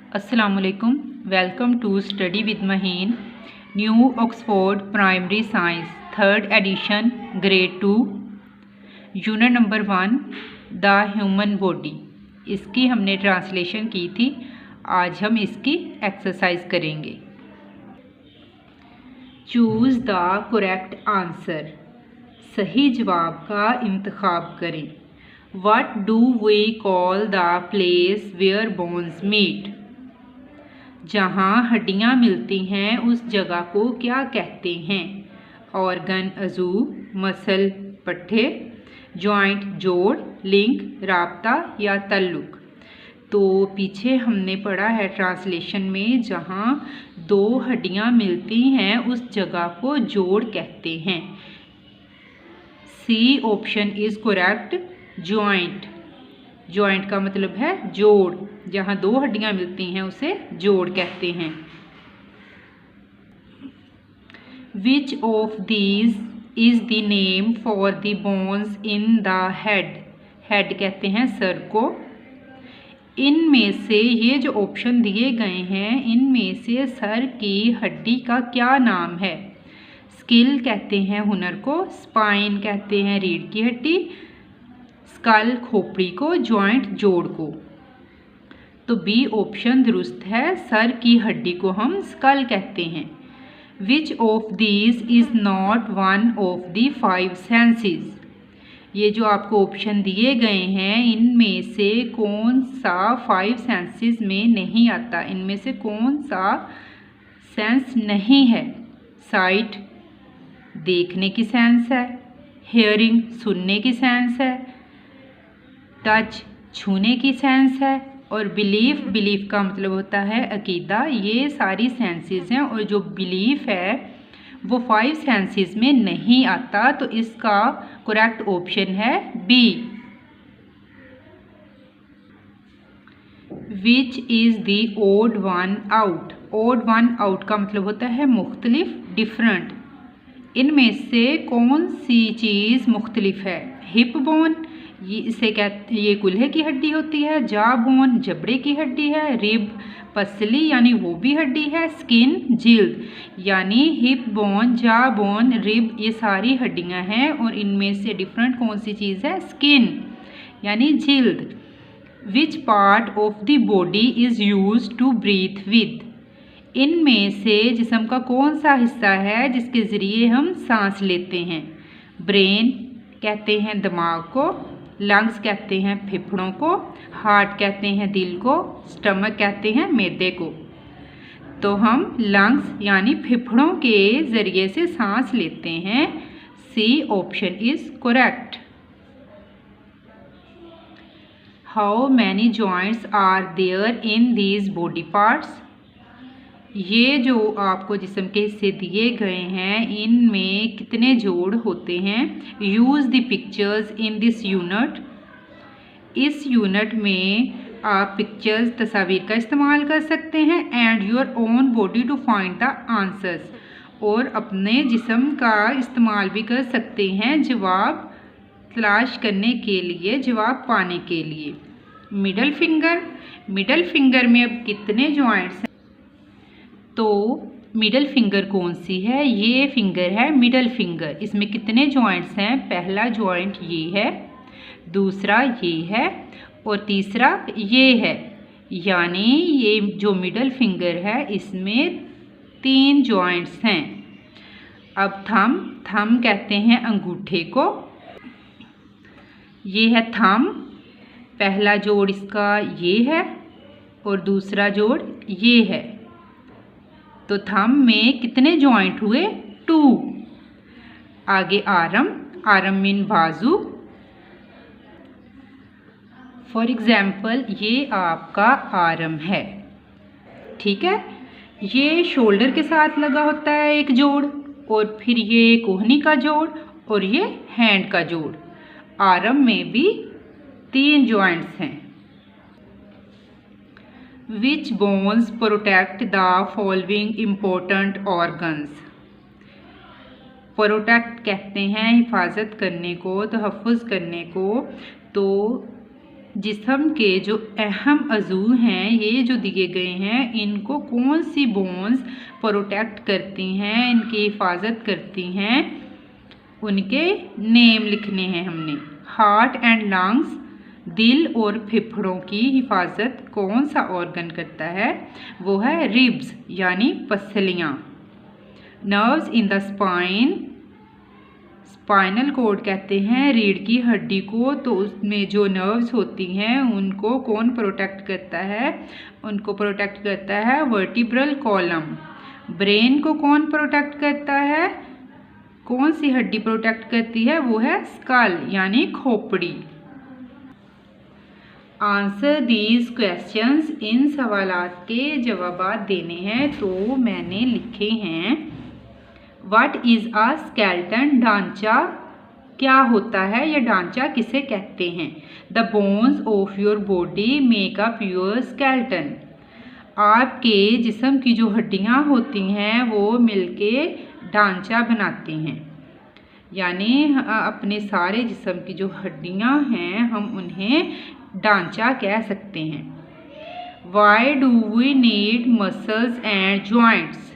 अस्सलामुअलैकुम। Welcome to study with महीन, new Oxford primary science third edition, grade 2, unit number 1, the human body. इसकी हमने translation की थी। आज हम इसकी एक्सरसाइज करेंगे। चूज़ द करेक्ट आंसर, सही जवाब का इंतखाब करें। What do we call the place where bones meet? जहाँ हड्डियाँ मिलती हैं उस जगह को क्या कहते हैं? ऑर्गन अज़ू, मसल पट्टे, जॉइंट जोड़, लिंक राब्ता या तल्लुक। तो पीछे हमने पढ़ा है ट्रांसलेशन में, जहाँ दो हड्डियाँ मिलती हैं उस जगह को जोड़ कहते हैं। C option is correct. Joint का मतलब है जोड़, जहाँ दो हड्डियां मिलती हैं उसे जोड़ कहते हैं। Which of these is the name for the bones in the head कहते हैं सर को। इनमें से, ये जो ऑप्शन दिए गए हैं, इनमें से सर की हड्डी का क्या नाम है? स्किल कहते हैं हुनर को, स्पाइन कहते हैं रीढ़ की हड्डी, स्कल खोपड़ी को, जॉइंट जोड़ को। तो बी ऑप्शन दुरुस्त है, सर की हड्डी को हम स्कल कहते हैं। Which of these is not one of the 5 senses? ये जो आपको ऑप्शन दिए गए हैं, इनमें से कौन सा 5 सेंसेस में नहीं आता? इनमें से कौन सा सेंस नहीं है? साइट देखने की सेंस है, हेयरिंग सुनने की सेंस है, टच छूने की सेंस है, और बिलीफ का मतलब होता है अकीदा। ये सारी सेंसेस हैं और जो बिलीफ है वो 5 सेंसेस में नहीं आता। तो इसका करेक्ट ऑप्शन है B. Which is the odd one out? Odd one out का मतलब होता है मुख्तलिफ, डिफरेंट। इनमें से कौन सी चीज़ मुख्तलिफ है? हिप बोन, ये कुल्हे की हड्डी होती है। जा बोन जबड़े की हड्डी है। रिब पसली यानी वो भी हड्डी है। स्किन जिल्द, यानी हिप बोन, जा बोन, रिब ये सारी हड्डियां हैं और इनमें से डिफरेंट कौन सी चीज़ है? स्किन यानी जिल्द। Which part of the body is use to breathe with? इनमें से जिस्म का कौन सा हिस्सा है जिसके ज़रिए हम सांस लेते हैं? ब्रेन कहते हैं दिमाग को, लंग्स कहते हैं फेफड़ों को, हार्ट कहते हैं दिल को, स्टमक कहते हैं मैदे को। तो हम लंग्स यानी फेफड़ों के ज़रिए से सांस लेते हैं। C option is correct. How many joints are there in these body parts? ये जो आपको जिस्म के हिस्से दिए गए हैं, इनमें कितने जोड़ होते हैं? Use the pictures in this unit. इस यूनिट में आप पिक्चर्स, तस्वीर का इस्तेमाल कर सकते हैं। And your own body to find the answers, और अपने जिस्म का इस्तेमाल भी कर सकते हैं जवाब तलाश करने के लिए, जवाब पाने के लिए। मिडल फिंगर में अब कितने जॉइंट्स हैं? तो मिडल फिंगर कौन सी है? ये फिंगर है मिडल फिंगर। इसमें कितने जॉइंट्स हैं? पहला जॉइंट ये है, दूसरा ये है और तीसरा ये है। यानी ये जो मिडल फिंगर है इसमें 3 जॉइंट्स हैं। अब थंब कहते हैं अंगूठे को। ये है थंब, पहला जोड़ इसका ये है और दूसरा जोड़ ये है। तो थंब में कितने जॉइंट हुए? 2। आगे आर्म मीन बाजू। फॉर एग्जाम्पल ये आपका आर्म है, ठीक है। ये शोल्डर के साथ लगा होता है एक जोड़, और फिर ये कोहनी का जोड़ और ये हैंड का जोड़। आर्म में भी 3 जॉइंट्स हैं। Which bones protect the following important organs? Protect कहते हैं हिफाजत करने को, तहफ़्फ़ुज़ करने को। तो जिस्म के जो अहम अज़ू हैं ये जो दिए गए हैं, इनको कौन सी बोन्स प्रोटेक्ट करती हैं, इनकी हिफाजत करती हैं, उनके नेम लिखने हैं हमने। हार्ट एंड लंग्स, दिल और फेफड़ों की हिफाजत कौन सा ऑर्गन करता है, वो है रिब्स यानी पसलियाँ। Nerves in the spine, spinal cord कहते हैं रीढ़ की हड्डी को, तो उसमें जो नर्व्स होती हैं उनको कौन प्रोटेक्ट करता है, उनको प्रोटेक्ट करता है वर्टिब्रल कॉलम। ब्रेन को कौन प्रोटेक्ट करता है, कौन सी हड्डी प्रोटेक्ट करती है, वो है स्कल यानी खोपड़ी। आंसर दीज क्वेश्चंस, इन सवालात के जवाब देने हैं, तो मैंने लिखे हैं व्हाट इज़ अ स्केलेटन, ढांचा क्या होता है या ढांचा किसे कहते हैं। The bones of your body make up your skeleton, आपके जिस्म की जो हड्डियां होती हैं वो मिलके ढांचा बनाती हैं, यानी अपने सारे जिस्म की जो हड्डियां हैं हम उन्हें ढांचा कह सकते हैं। Why do we need muscles and joints,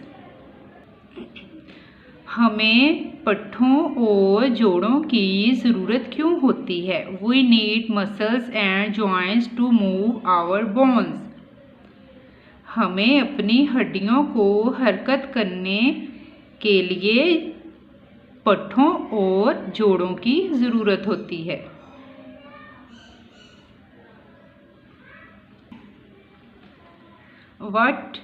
हमें पट्ठों और जोड़ों की ज़रूरत क्यों होती है। We need muscles and joints to move our bones, हमें अपनी हड्डियों को हरकत करने के लिए पट्ठों और जोड़ों की ज़रूरत होती है। What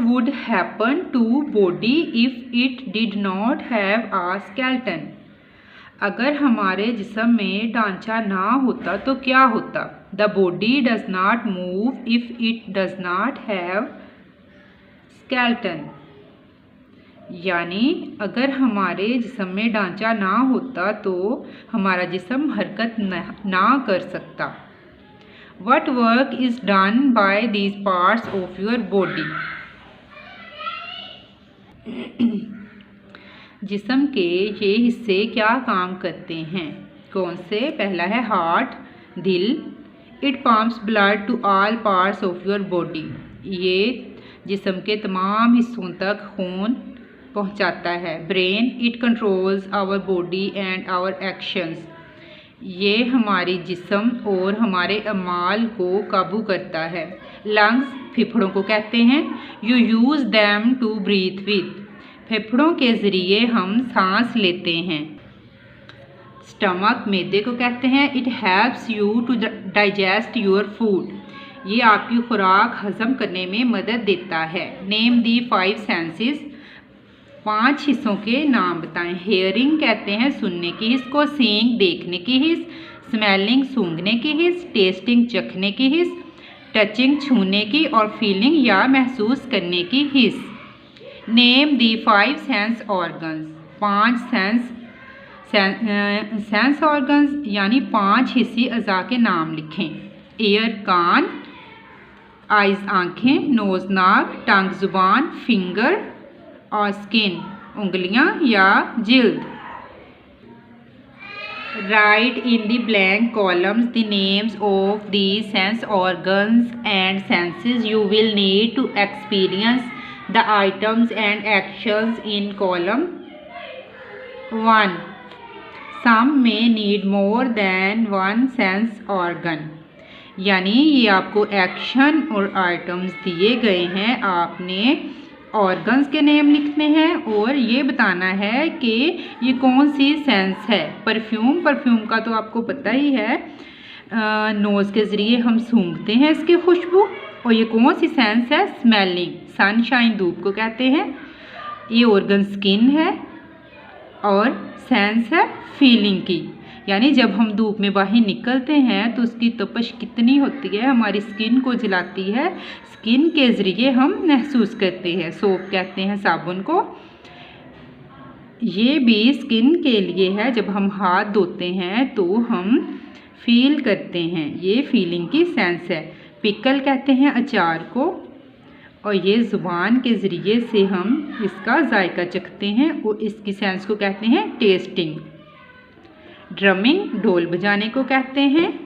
would happen to body if it did not have a skeleton, अगर हमारे जिस्म में ढांचा ना होता तो क्या होता। The body does not move if it does not have skeleton, यानी अगर हमारे जिस्म में ढांचा ना होता तो हमारा जिस्म हरकत ना कर सकता। What work is done by these parts of your body, जिस्म के ये हिस्से क्या काम करते हैं, कौन से। पहला है हार्ट, दिल। It pumps blood to all parts of your body, ये जिस्म के तमाम हिस्सों तक खून पहुंचाता है। Brain, it controls our body and our actions, ये हमारी जिस्म और हमारे अमाल को काबू करता है। लंग्स, फेफड़ों को कहते हैं। You use them to breathe with, फेफड़ों के ज़रिए हम सांस लेते हैं। स्टमक, मैदे को कहते हैं। It helps you to digest your food, ये आपकी खुराक हजम करने में मदद देता है। नेम दी 5 सेंसेस, 5 हिस्सों के नाम बताएं। हेयरिंग कहते हैं सुनने की हिस्स को। सीइंग, देखने की हिस्स। स्मेलिंग, सूंघने की हिस्स। टेस्टिंग, चखने की हिस्स। टचिंग, छूने की। और फीलिंग या महसूस करने की हिस्स। Name the 5 sense organs, 5 sense organs यानी 5 हिस्सी अज़ा के नाम लिखें। ईयर, कान। आइज़, आँखें। नोज़, नाक। टंग, ज़ुबान। फिंगर और स्किन, उंगलियां या जिल्द। Right in the blank columns the names of the sense organs and senses you will need to experience the items and actions in column 1। Some may need more than 1 sense organ, यानी ये आपको action और items दिए गए हैं, आपने organs के name लिखने हैं और ये बताना है कि ये कौन सी सेंस है। परफ्यूम का तो आपको पता ही है, नोज़ के ज़रिए हम सूंघते हैं इसकी खुशबू। और ये कौन सी सेंस है, स्मेलिंग। सनशाइन, धूप को कहते हैं। ये ऑर्गन स्किन है और सेंस है फीलिंग की, यानी जब हम धूप में बाहर निकलते हैं तो उसकी तपश कितनी होती है, हमारी स्किन को जलाती है, स्किन के ज़रिए हम महसूस करते हैं। सोप कहते हैं साबुन को, ये भी स्किन के लिए है, जब हम हाथ धोते हैं तो हम फील करते हैं, ये फीलिंग की सेंस है। पिकल कहते हैं अचार को, और ये ज़ुबान के ज़रिए से हम इसका जायका चखते हैं और इसकी सेंस को कहते हैं टेस्टिंग। ड्रमिंग, ढोल बजाने को कहते हैं।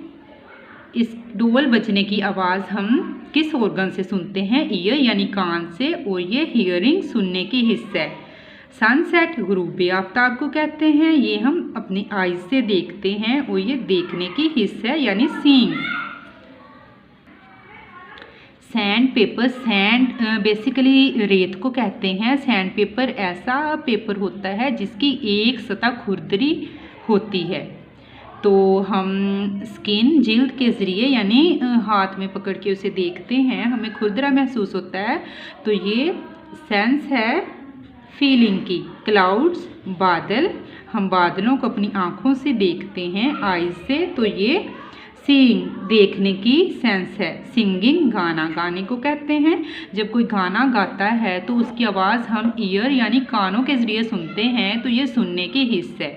इस डोल बजने की आवाज़ हम किस ऑर्गन से सुनते हैं? ईयर यानी कान से, और ये हियरिंग सुनने की हिस्सा है। सनसेट गुरूब आफ्ताब को कहते हैं, ये हम अपनी आईज से देखते हैं, और ये देखने की हिस्सा है यानी seeing. Sand paper, sand basically रेत को कहते हैं। सैंड पेपर ऐसा पेपर होता है जिसकी एक सतह खुरदरी होती है। तो हम स्किन जिल्द के ज़रिए यानी हाथ में पकड़ के उसे देखते हैं, हमें खुरदरा महसूस होता है। तो ये सेंस है फीलिंग की। क्लाउड्स, बादल, हम बादलों को अपनी आँखों से देखते हैं आईज से, तो ये सीइंग देखने की सेंस है। सिंगिंग, गाना, गाने को कहते हैं। जब कोई गाना गाता है तो उसकी आवाज़ हम ईयर यानी कानों के ज़रिए सुनते हैं, तो ये सुनने की हिस्स है।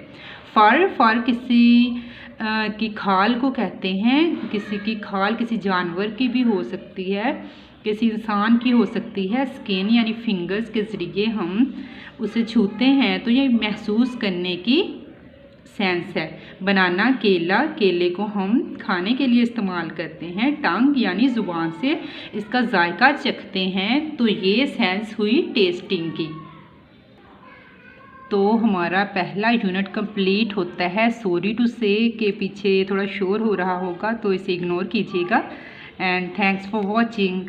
फर किसी की खाल को कहते हैं। किसी की खाल किसी जानवर की भी हो सकती है, किसी इंसान की हो सकती है। स्किन यानी फिंगर्स के ज़रिए हम उसे छूते हैं, तो ये महसूस करने की सेंस है। बनाना, केला, केले को हम खाने के लिए इस्तेमाल करते हैं। टंग यानी ज़ुबान से इसका जायका चखते हैं, तो ये सेंस हुई टेस्टिंग की। तो हमारा पहला यूनिट कंप्लीट होता है। सॉरी टू से के पीछे थोड़ा शोर हो रहा होगा, तो इसे इग्नोर कीजिएगा। And thanks for watching.